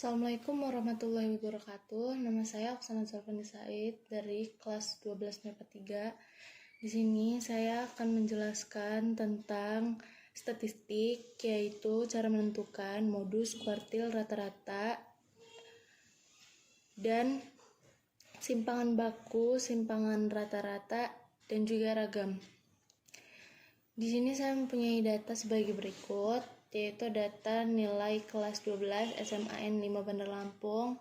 Assalamualaikum warahmatullahi wabarakatuh. Nama saya Oksana Zalfani Said dari kelas 12 MIPA 3. Di sini saya akan menjelaskan tentang statistik, yaitu cara menentukan modus kuartil rata-rata dan simpangan baku, simpangan rata-rata, dan juga ragam. Di sini saya mempunyai data sebagai berikut, yaitu data nilai kelas 12 SMAN 5 Bandar Lampung.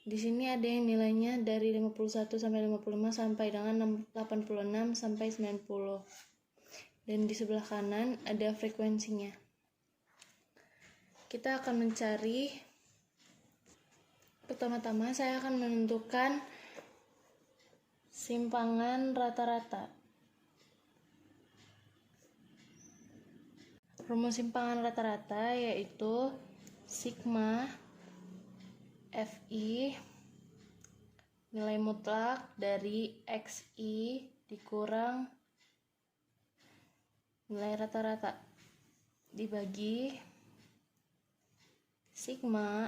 Di sini ada yang nilainya dari 51 sampai 55 sampai dengan 86 sampai 90. Dan di sebelah kanan ada frekuensinya. Kita akan mencari, pertama-tama saya akan menentukan simpangan rata-rata. Rumus simpangan rata-rata yaitu sigma Fi nilai mutlak dari Xi dikurang nilai rata-rata dibagi sigma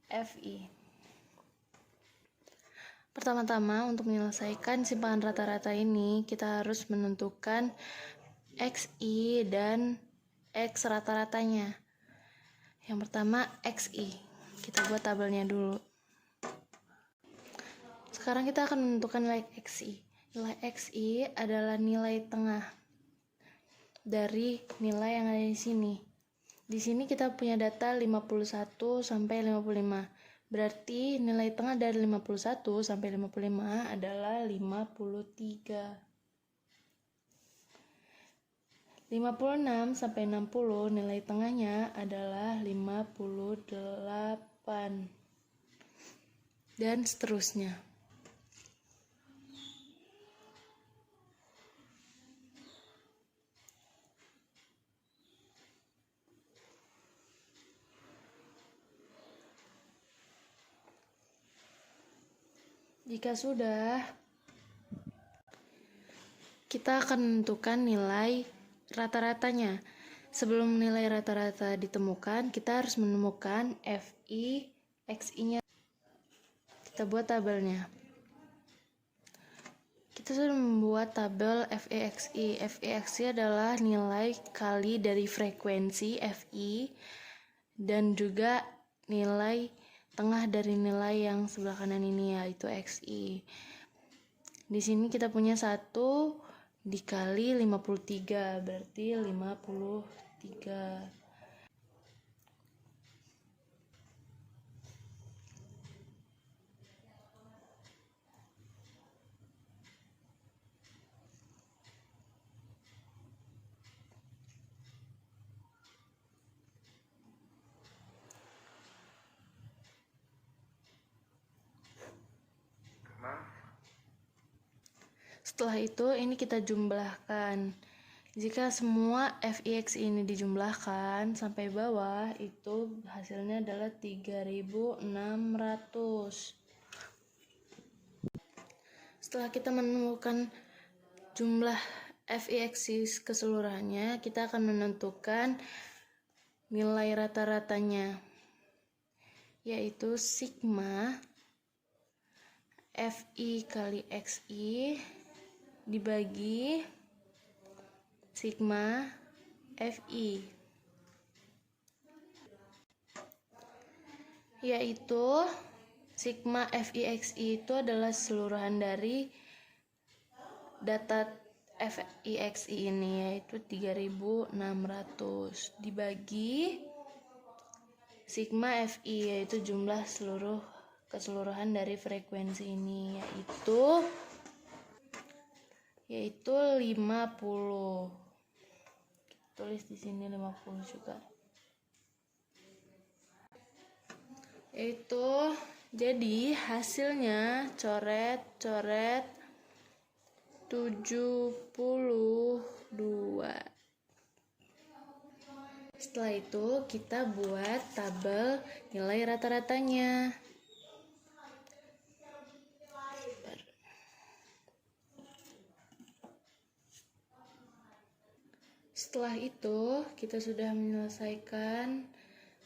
Fi. Pertama-tama untuk menyelesaikan simpangan rata-rata ini kita harus menentukan Xi dan X rata-ratanya. Yang pertama Xi, kita buat tabelnya dulu. Sekarang kita akan menentukan nilai Xi. Nilai Xi adalah nilai tengah dari nilai yang ada di sini. Di sini kita punya data 51 sampai 55. Berarti nilai tengah dari 51 sampai 55 adalah 53. 56 sampai 60 nilai tengahnya adalah 58 dan seterusnya. Jika sudah, kita akan menentukan nilai rata-ratanya. Sebelum nilai rata-rata ditemukan, kita harus menemukan Fi, Xi-nya. Kita buat tabelnya. Kita sudah membuat tabel Fi, Xi. Fi, Xi adalah nilai kali dari frekuensi Fi dan juga nilai tengah dari nilai yang sebelah kanan ini, yaitu Xi. Di sini kita punya 1 dikali 53, berarti 53. Setelah itu ini kita jumlahkan. Jika semua Fix ini dijumlahkan sampai bawah, itu hasilnya adalah 3600. Setelah kita menemukan jumlah Fix keseluruhannya, kita akan menentukan nilai rata-ratanya, yaitu sigma Fi kali Xi dibagi sigma Fi, yaitu sigma Fixi itu adalah keseluruhan dari data Fixi ini, yaitu 3600 dibagi sigma Fi, yaitu jumlah keseluruhan dari frekuensi ini, yaitu 50. Tulis di sini 50 juga. Itu jadi hasilnya coret 72. Setelah itu kita buat tabel nilai rata-ratanya. Setelah itu kita sudah menyelesaikan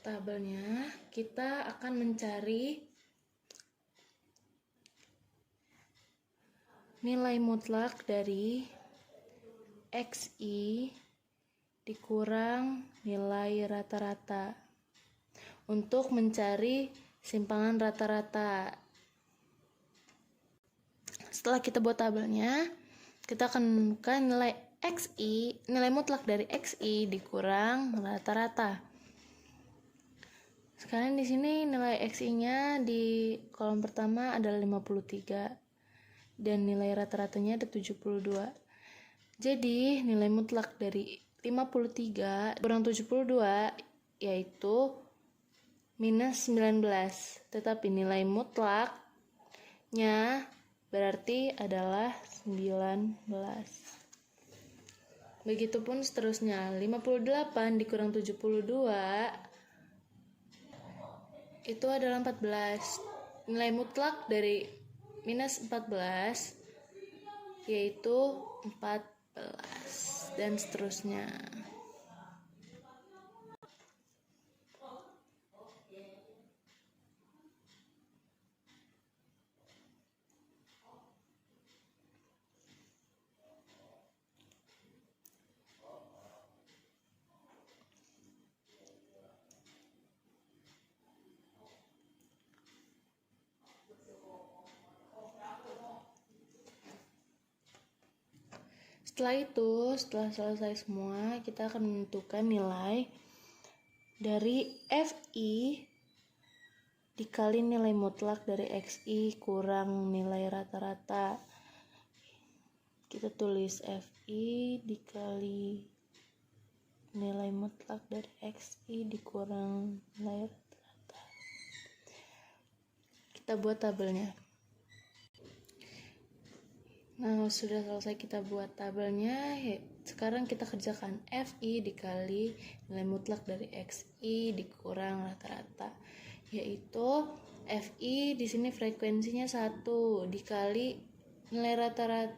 tabelnya, kita akan mencari nilai mutlak dari XI dikurang nilai rata-rata untuk mencari simpangan rata-rata. Setelah kita buat tabelnya, kita akan menemukan nilai XI, nilai mutlak dari XI dikurang rata-rata. Sekarang di sini nilai XI-nya di kolom pertama adalah 53 dan nilai rata-ratanya ada 72. Jadi nilai mutlak dari 53 kurang 72 yaitu minus 19. Tetapi nilai mutlaknya berarti adalah 19. Begitupun seterusnya, 58 dikurang 72 itu adalah 14. Nilai mutlak dari minus 14 yaitu 14 dan seterusnya. Setelah itu, setelah selesai semua, kita akan menentukan nilai dari FI dikali nilai mutlak dari XI kurang nilai rata-rata. Kita tulis FI dikali nilai mutlak dari XI dikurang nilai rata-rata. Kita buat tabelnya. Nah, sudah selesai kita buat tabelnya. Sekarang kita kerjakan FI dikali nilai mutlak dari XI dikurang rata-rata, yaitu FI di sini frekuensinya 1 dikali nilai rata-rata,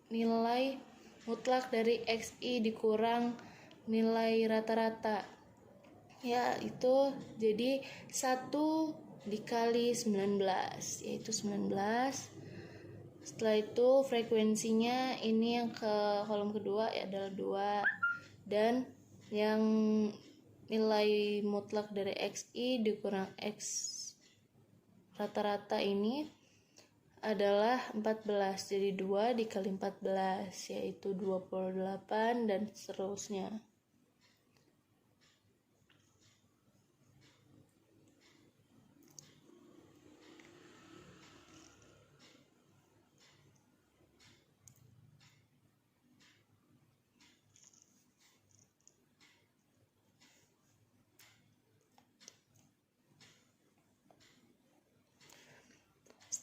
nilai mutlak dari XI dikurang nilai rata-rata, yaitu jadi 1 dikali 19 yaitu 19. Setelah itu frekuensinya ini yang ke kolom kedua adalah 2 dan yang nilai mutlak dari XI dikurang X rata-rata ini adalah 14. Jadi 2 dikali 14 yaitu 28 dan seterusnya.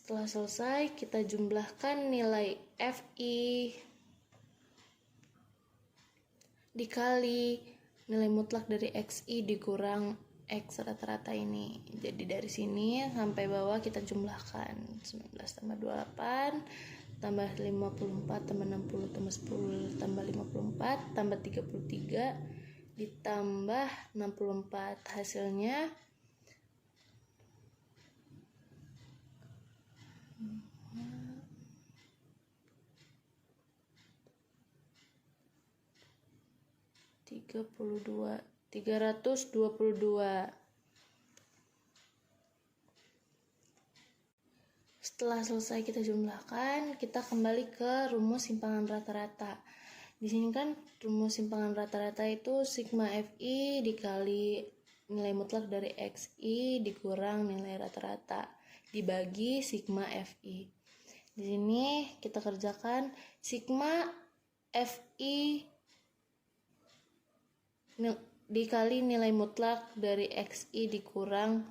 Setelah selesai, kita jumlahkan nilai FI dikali nilai mutlak dari XI dikurang X rata-rata ini. Jadi dari sini sampai bawah kita jumlahkan 19 tambah 28 tambah 54 tambah 60 tambah 10 tambah 54 tambah 33 ditambah 64. Hasilnya 322. Setelah selesai kita jumlahkan, kita kembali ke rumus simpangan rata-rata. Di sini kan rumus simpangan rata-rata itu sigma FI dikali nilai mutlak dari XI dikurang nilai rata-rata dibagi sigma FI. Di sini kita kerjakan sigma FI dikali nilai mutlak dari XI dikurang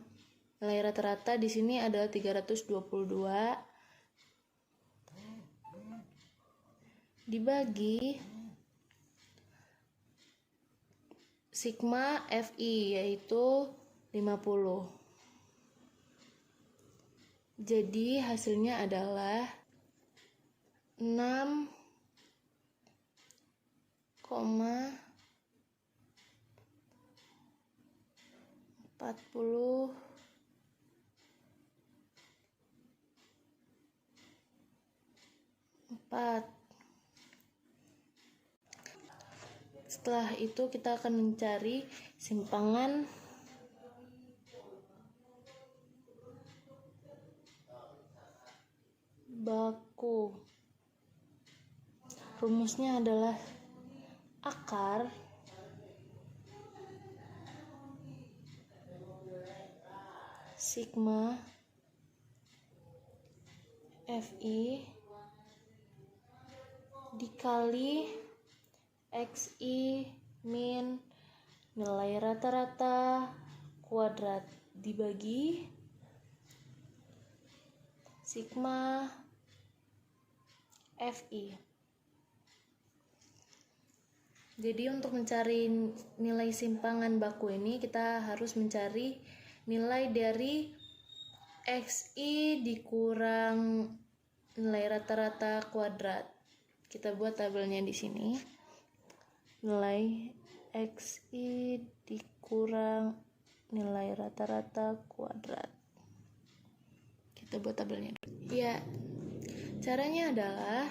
nilai rata-rata di sini adalah 322 dibagi sigma FI yaitu 50. Jadi hasilnya adalah 6,5 44. Setelah itu kita akan mencari simpangan baku. Rumusnya adalah akar sigma Fi dikali Xi min nilai rata-rata kuadrat dibagi sigma Fi. Jadi untuk mencari nilai simpangan baku ini kita harus mencari nilai dari Xi dikurang nilai rata-rata kuadrat. Kita buat tabelnya di sini. Nilai Xi dikurang nilai rata-rata kuadrat. Kita buat tabelnya. Ya, caranya adalah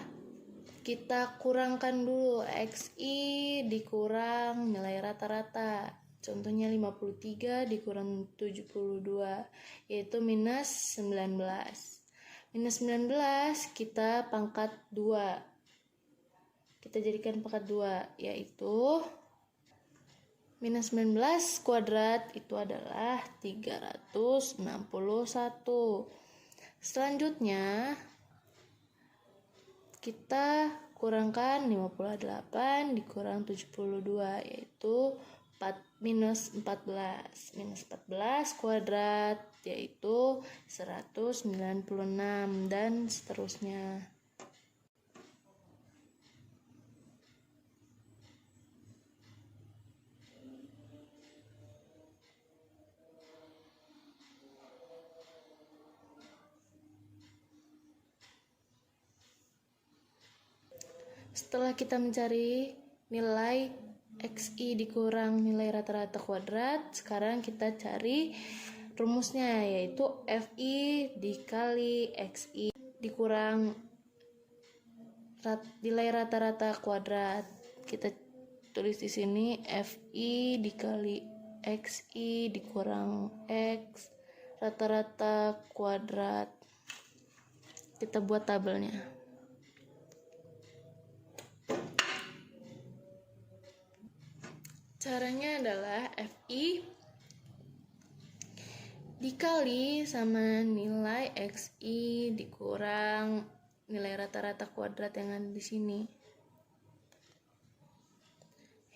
kita kurangkan dulu Xi dikurang nilai rata-rata. Contohnya 53 dikurang 72, yaitu minus 19. Minus 19 kita pangkat 2. Kita jadikan pangkat 2, yaitu minus 19 kuadrat itu adalah 361. Selanjutnya kita kurangkan 58 dikurang 72, yaitu minus 14. Minus 14 kuadrat yaitu 196 dan seterusnya. Setelah kita mencari nilai Xi dikurang nilai rata-rata kuadrat, sekarang kita cari rumusnya, yaitu Fi dikali Xi dikurang nilai rata-rata kuadrat. Kita tulis di sini Fi dikali Xi dikurang X rata-rata kuadrat. Kita buat tabelnya. Caranya adalah Fi dikali sama nilai Xi dikurang nilai rata-rata kuadrat yang ada di sini,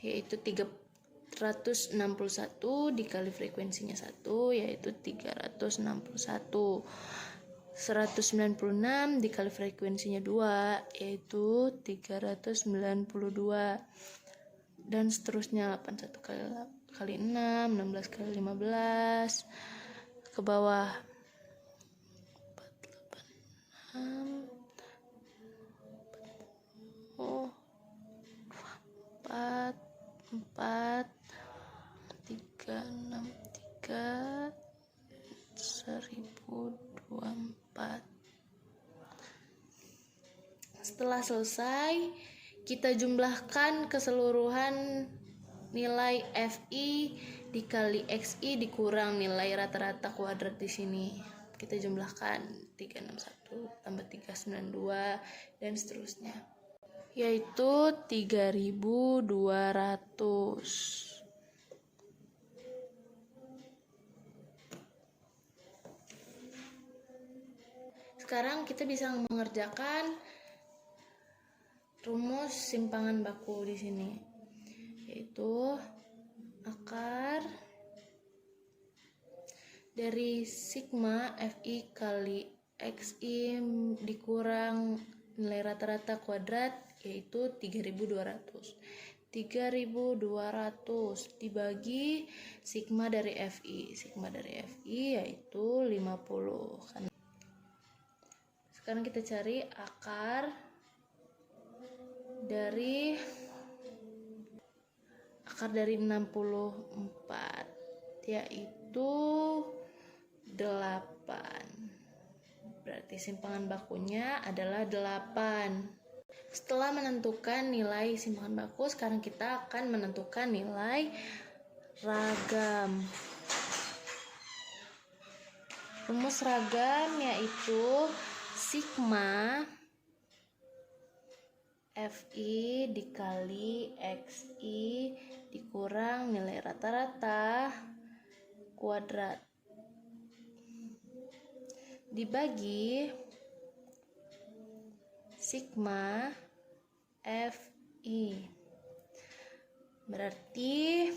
yaitu 361 dikali frekuensinya 1, yaitu 361. 196 dikali frekuensinya 2, yaitu 392. Dan seterusnya, 81 kali 6, 16 kali 15 ke bawah, 486 4 4 363 1024. Setelah selesai, kita jumlahkan keseluruhan nilai Fi dikali Xi dikurang nilai rata-rata kuadrat di sini. Kita jumlahkan 361 tambah 392 dan seterusnya, yaitu 3200. Sekarang kita bisa mengerjakan rumus simpangan baku di sini, yaitu akar dari sigma Fi kali Xi dikurang nilai rata-rata kuadrat, yaitu 3200. 3200 dibagi sigma dari Fi. Sigma dari Fi yaitu 50. Sekarang kita cari akar dari 64, yaitu yaitu 8. Berarti simpangan bakunya adalah 8. Setelah menentukan nilai simpangan baku, sekarang kita akan menentukan nilai ragam. Rumus ragam yaitu sigma Fi dikali Xi dikurang nilai rata-rata kuadrat dibagi sigma Fi. Berarti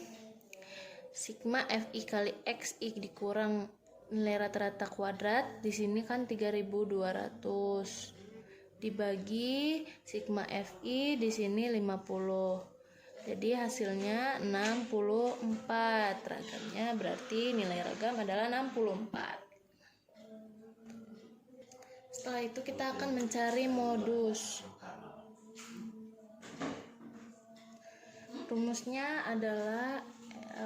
sigma Fi kali Xi dikurang nilai rata-rata kuadrat, di sini kan 3200 dibagi sigma Fi di sini 50. Jadi hasilnya 64. Ragamnya berarti nilai ragam adalah 64. Setelah itu kita akan mencari modus. Rumusnya adalah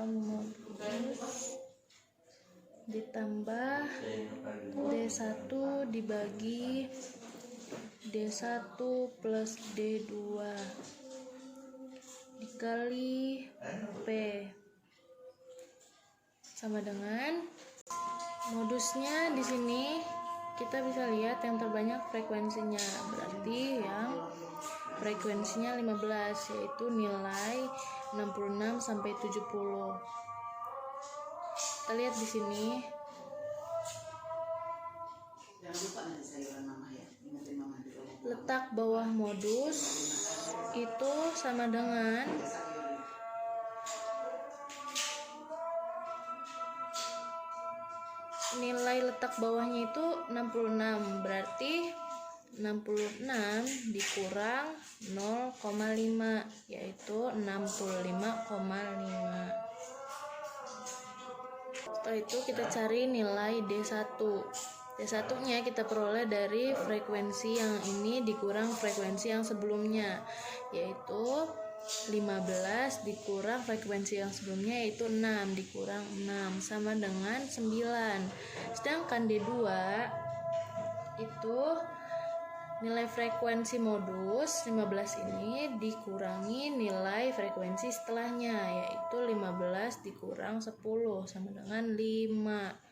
modus ditambah D1 dibagi D1 plus D2 dikali P sama dengan modusnya. Di sini kita bisa lihat yang terbanyak frekuensinya, berarti yang frekuensinya 15, yaitu nilai 66 sampai 70. Kita lihat di sini. Letak bawah modus itu sama dengan nilai letak bawahnya itu 66, berarti 66 dikurang 0,5 yaitu 65,5. Setelah itu kita cari nilai D1. D1 nya kita peroleh dari frekuensi yang ini dikurang frekuensi yang sebelumnya, yaitu 15 dikurang frekuensi yang sebelumnya yaitu 6 dikurang 6 sama dengan 9. Sedangkan D2 itu nilai frekuensi modus 15 ini dikurangi nilai frekuensi setelahnya, yaitu 15 dikurang 10 sama dengan 5.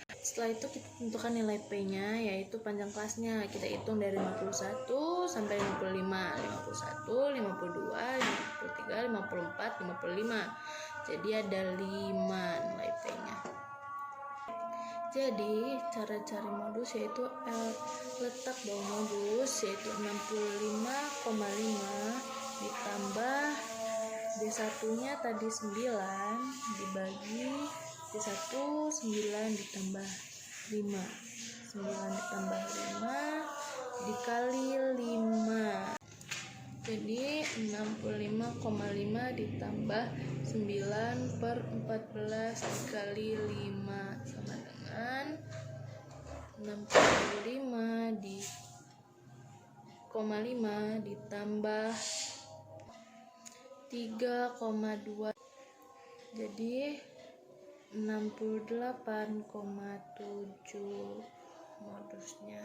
Setelah itu kita tentukan nilai P-nya, yaitu panjang kelasnya. Kita hitung dari 51 sampai 55, 51, 52, 53, 54, 55. Jadi ada 5 nilai P-nya. Jadi cara cari modus yaitu letak bawah modus yaitu 65,5 ditambah D1 nya tadi 9 dibagi D1 9 ditambah 5, 9 ditambah 5 dikali 5. Jadi 65,5 ditambah 9 per 14 dikali 5 sama dengan 65 ditambah 3,2, jadi 68,7 modusnya.